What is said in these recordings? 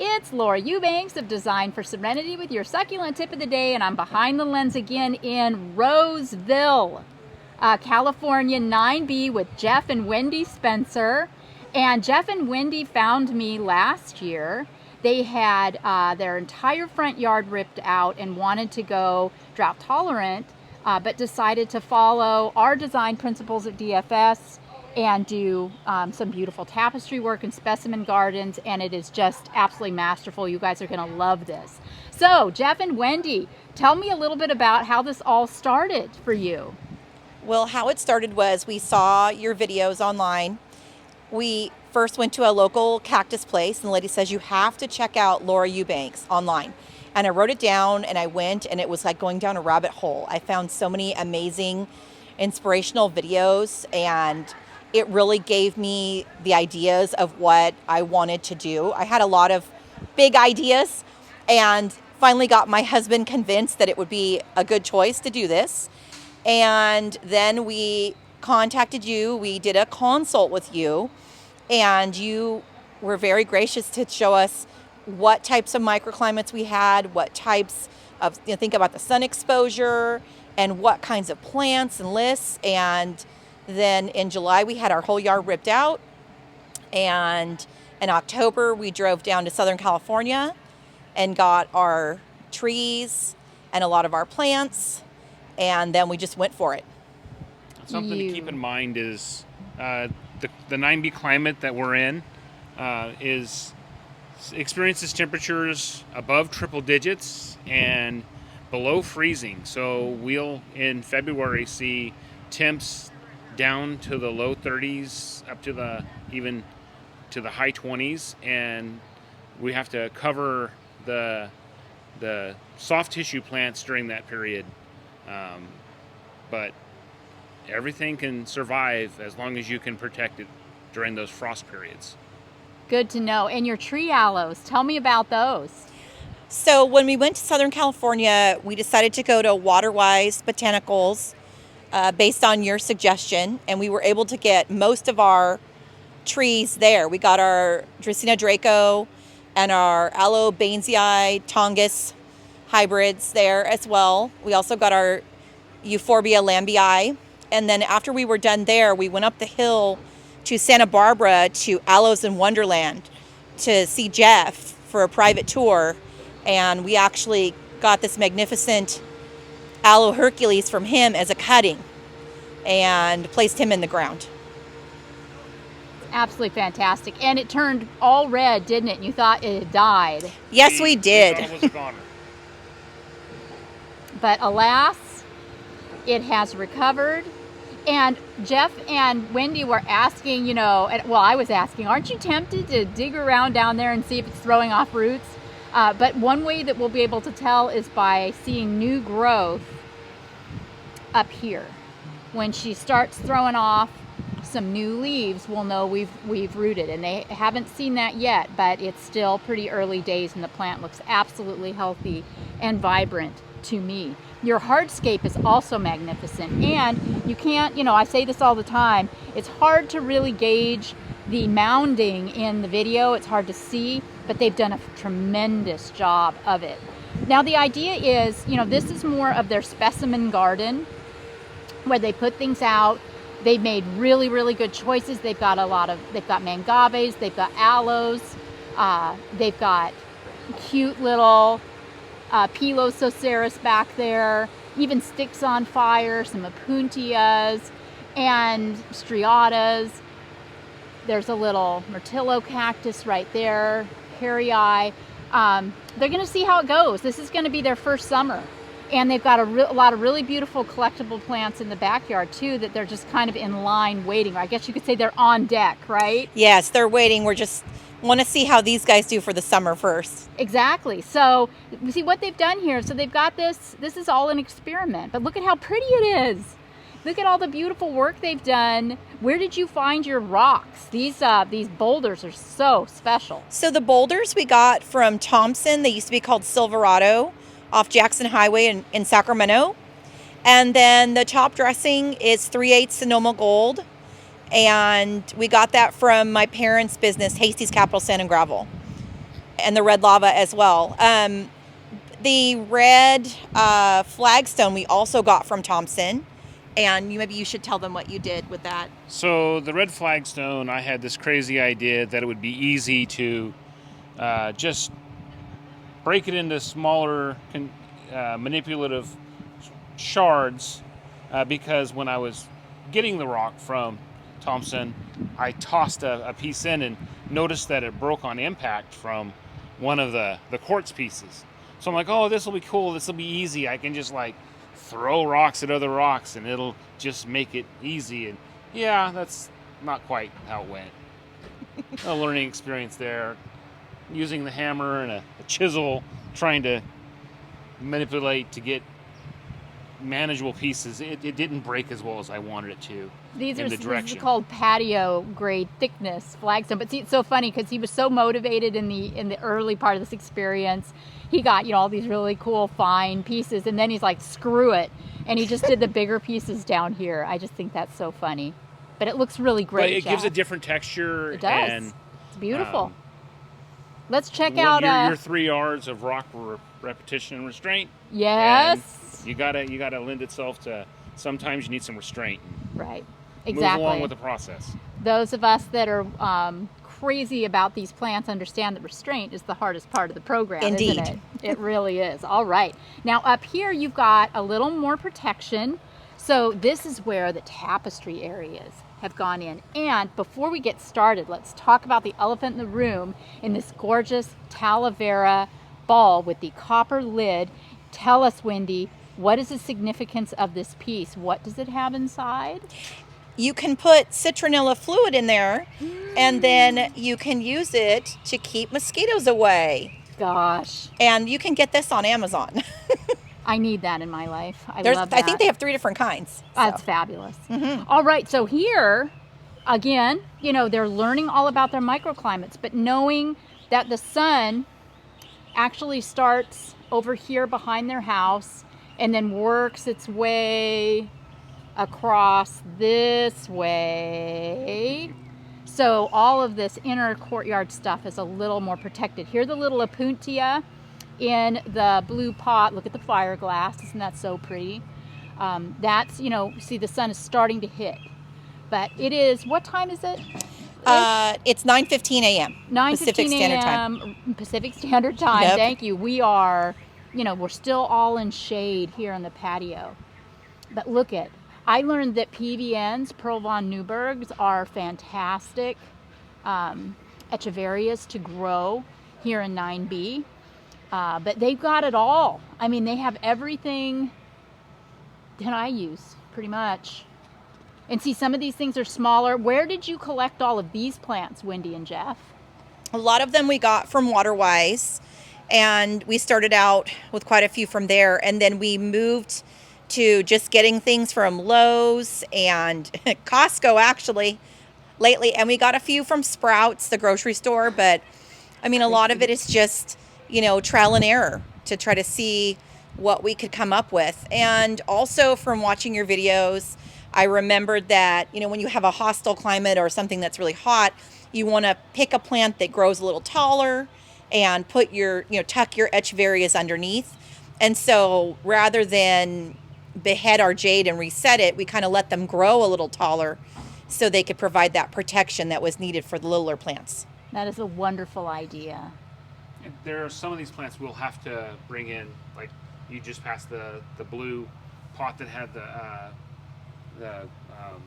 It's Laura Eubanks of Design for Serenity with your succulent tip of the day, and I'm behind the lens again in Roseville, California, 9B with Jeff and Wendy Spencer. And Jeff and Wendy found me last year. They had their entire front yard ripped out and wanted to go drought tolerant, but decided to follow our design principles at DFS and do some beautiful tapestry work and specimen gardens, and it is just absolutely masterful. You guys are going to love this. So, Jeff and Wendy, tell me a little bit about how this all started for you. Well, how it started was we saw your videos online. We first went to a local cactus place, and the lady says, you have to check out Laura Eubanks online. And I wrote it down, and I went, and it was like going down a rabbit hole. I found so many amazing, inspirational videos, and it really gave me the ideas of what I wanted to do. I had a lot of big ideas, and finally got my husband convinced that it would be a good choice to do this. And then we contacted you. We did a consult with you, and you were very gracious to show us what types of microclimates we had, what types of, think about the sun exposure, and what kinds of plants and lists. And then in July, we had our whole yard ripped out. And in October, we drove down to Southern California and got our trees and a lot of our plants. And then we just went for it. Something to keep in mind is the 9B climate that we're in experiences temperatures above triple digits and below freezing. So we'll in February see temps down to the low 30s up to the even to the high 20s, and we have to cover the soft tissue plants during that period. But everything can survive as long as you can protect it during those frost periods. Good to know. And your tree aloes, tell me about those. So when we went to Southern California, we decided to go to Waterwise Botanicals based on your suggestion, and we were able to get most of our trees there. We got our Dracaena Draco and our Aloe Bainsii Tongus hybrids there as well. We also got our Euphorbia lambii. And then after we were done there, we went up the hill to Santa Barbara to Aloes in Wonderland to see Jeff for a private tour. And we actually got this magnificent Aloe Hercules from him as a cutting and placed him in the ground. Absolutely fantastic. And it turned all red, didn't it? You thought it had died. Yes, we did. We thought it was a goner. But alas, it has recovered. And Jeff and Wendy were asking, I was asking, aren't you tempted to dig around down there and see if it's throwing off roots? But one way that we'll be able to tell is by seeing new growth up here. When she starts throwing off some new leaves, we'll know we've rooted. And they haven't seen that yet, but it's still pretty early days, and the plant looks absolutely healthy and vibrant to me. Your hardscape is also magnificent, and you can't, I say this all the time, it's hard to really gauge the mounding in the video. It's hard to see, but they've done a tremendous job of it. Now the idea is, this is more of their specimen garden where they put things out. They've made really, really good choices. They've got they've got mangaves, they've got aloes, they've got cute little Pilosoceras back there, even sticks on fire, some Opuntias and striatas. There's a little Myrtillo cactus right there, Harryi. They're going to see how it goes. This is going to be their first summer. And they've got a lot of really beautiful collectible plants in the backyard too that they're just kind of in line waiting. I guess you could say they're on deck, right? Yes, they're waiting. We're just want to see how these guys do for the summer first. Exactly. So we see what they've done here. So they've got this is all an experiment, but look at how pretty it is. Look at all the beautiful work they've done. Where did you find your rocks? These boulders are so special. So the boulders we got from Thompson. They used to be called Silverado off Jackson Highway in Sacramento. And then the top dressing is 3/8 Sonoma Gold. And we got that from my parents' business, Hasty's Capital Sand and Gravel. and the red lava as well. The red flagstone we also got from Thompson, and maybe you should tell them what you did with that. So the red flagstone, I had this crazy idea that it would be easy to just break it into smaller manipulative shards because when I was getting the rock from Thompson, I tossed a piece in and noticed that it broke on impact from one of the quartz pieces. So I'm like, oh, this will be cool. This will be easy. I can just like throw rocks at other rocks and it'll just make it easy. And yeah, that's not quite how it went. A learning experience there. Using the hammer and a chisel, trying to manipulate to get manageable pieces. It didn't break as well as I wanted it to. These in are the direction. called patio grade thickness flagstone. But see, it's so funny because he was so motivated in the early part of this experience. He got all these really cool fine pieces, and then he's like, screw it, and he just did the bigger pieces down here. I just think that's so funny, but it looks really great. But it gives a Jeff. different texture. It does. And It's beautiful. Let's check out your 3 yards of rock repetition and restraint. Yes. And you gotta lend itself to. Sometimes you need some restraint. Right. Move Exactly. along with the process. Those of us that are crazy about these plants understand that restraint is the hardest part of the program. Indeed. Isn't it? It really is. All right. Now up here you've got a little more protection. So this is where the tapestry areas have gone in. And before we get started, let's talk about the elephant in the room in this gorgeous Talavera ball with the copper lid. Tell us, Wendy, what is the significance of this piece? What does it have inside? You can put citronella fluid in there, and then you can use it to keep mosquitoes away. Gosh, And you can get this on Amazon. I need that in my life. I love that. I think they have 3 different kinds. That's fabulous. All right, so here, again, they're learning all about their microclimates, but knowing that the sun actually starts over here behind their house and then works its way across this way. So all of this inner courtyard stuff is a little more protected. Here, the little opuntia in the blue pot. Look at the fire glass. Isn't that so pretty? That's, see the sun is starting to hit. But it is, what time is it? It's 9:15 a.m. 9:15 Pacific Standard Time. a.m. Pacific Standard Time. Yep. Thank you. We are, we're still all in shade here on the patio. But look at, I learned that PVNs, Pearl von Neubergs, are fantastic echeverias to grow here in 9B. But they've got it all. I mean, they have everything that I use, pretty much. And see, some of these things are smaller. Where did you collect all of these plants, Wendy and Jeff? A lot of them we got from Waterwise, and we started out with quite a few from there, and then we moved to just getting things from Lowe's and Costco actually lately, and we got a few from Sprouts, the grocery store, but I mean a lot of it is just trial and error to try to see what we could come up with. And also from watching your videos, I remembered that when you have a hostile climate or something that's really hot, you want to pick a plant that grows a little taller and put your tuck your echeverias underneath. And so rather than behead our jade and reset it, we kind of let them grow a little taller so they could provide that protection that was needed for the littler plants. That is a wonderful idea. There are some of these plants we'll have to bring in, like you just passed the blue pot that had the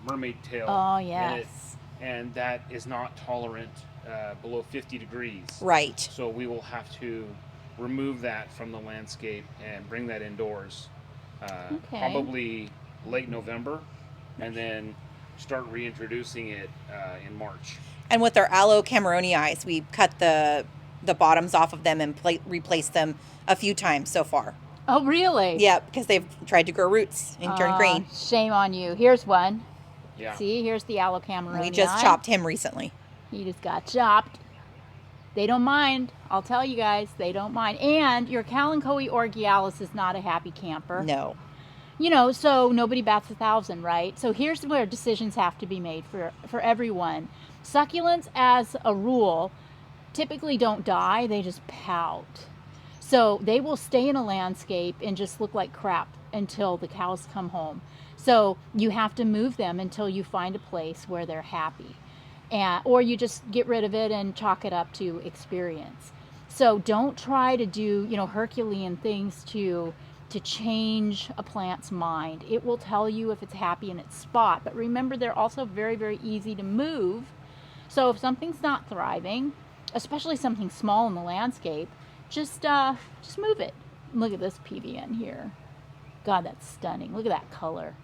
mermaid tail Oh, in it, yes. and that is not tolerant below 50 degrees. Right. So we will have to remove that from the landscape and bring that indoors, probably late November, and then start reintroducing it in March. And with our aloe cameronii, we cut the bottoms off of them and replaced them a few times so far. Oh, really? Yeah, because they've tried to grow roots and turn green. Shame on you. Here's one. Yeah. See, here's the aloe cameronii. We just chopped him recently. He just got chopped. They don't mind. I'll tell you guys, they don't mind. And your Kalanchoe orgialis is not a happy camper. No. So nobody bats 1,000, right? So here's where decisions have to be made for everyone. Succulents, as a rule, typically don't die, they just pout. So they will stay in a landscape and just look like crap until the cows come home. So you have to move them until you find a place where they're happy. Or you just get rid of it and chalk it up to experience. So don't try to do, Herculean things to change a plant's mind. It will tell you if it's happy in its spot. But remember, they're also very, very easy to move. So if something's not thriving, especially something small in the landscape, just move it. Look at this PVN here. God, that's stunning. Look at that color.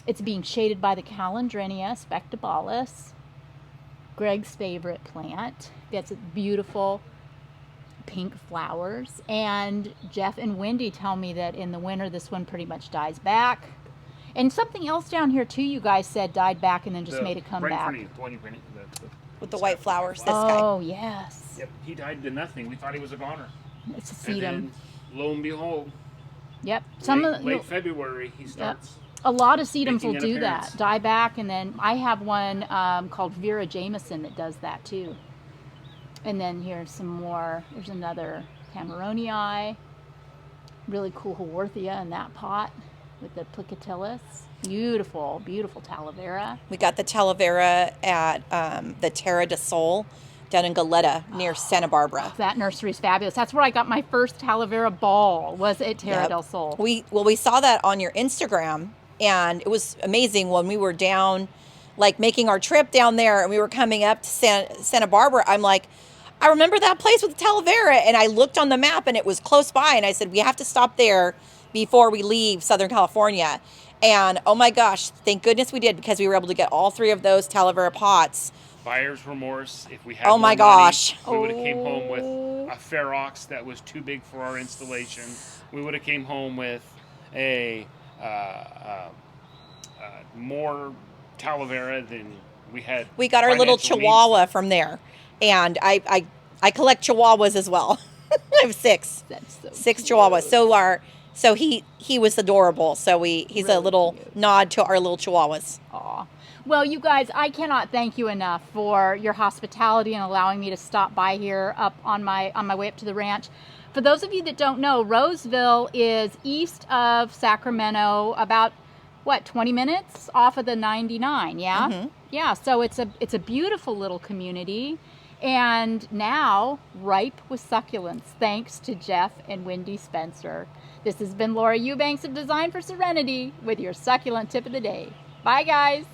It's being shaded by the Calandrinia spectabalis, Greg's favorite plant. Gets beautiful pink flowers. And Jeff and Wendy tell me that in the winter this one pretty much dies back. And something else down here too, you guys said died back and then just made a comeback. With the white flowers, this guy. Oh, yes. Yep, he died to nothing. We thought he was a goner. It's a And sedum. then, lo and behold, Yep. late February, he starts. A lot of sedums will making an do appearance. that, die back, and then I have one called Vera Jameson that does that too. And then here's some more. There's another Cameronii. Really cool Haworthia in that pot with the Plicatillus. Beautiful, beautiful Talavera. We got the Talavera at the Terra del Sol down in Goleta near Santa Barbara. That nursery is fabulous. That's where I got my first Talavera ball, was at Terra Yep. del Sol. We saw that on your Instagram, and it was amazing when we were down, like making our trip down there, and we were coming up to Santa Barbara. I'm like, I remember that place with the Talavera, and I looked on the map, and it was close by, and I said, we have to stop there before we leave Southern California. And oh my gosh, thank goodness we did, because we were able to get all 3 of those Talavera pots. Buyer's remorse. If we had Oh my more gosh. money, we would have came home with a Ferox that was too big for our installation. We would have came home with a more Talavera than we had. We got our little financial Chihuahua from there, and I collect Chihuahuas as well. I have 6. That's so 6 cute. Chihuahuas. So he was adorable. So he's a Really little cute. nod to our little Chihuahuas. Aw. Well, you guys, I cannot thank you enough for your hospitality and allowing me to stop by here up on my way up to the ranch. For those of you that don't know, Roseville is east of Sacramento, about 20 minutes off of the 99, yeah? Mhm. Yeah, so it's a beautiful little community, and now ripe with succulents thanks to Jeff and Wendy Spencer. This has been Laura Eubanks of Design for Serenity with your succulent tip of the day. Bye, guys.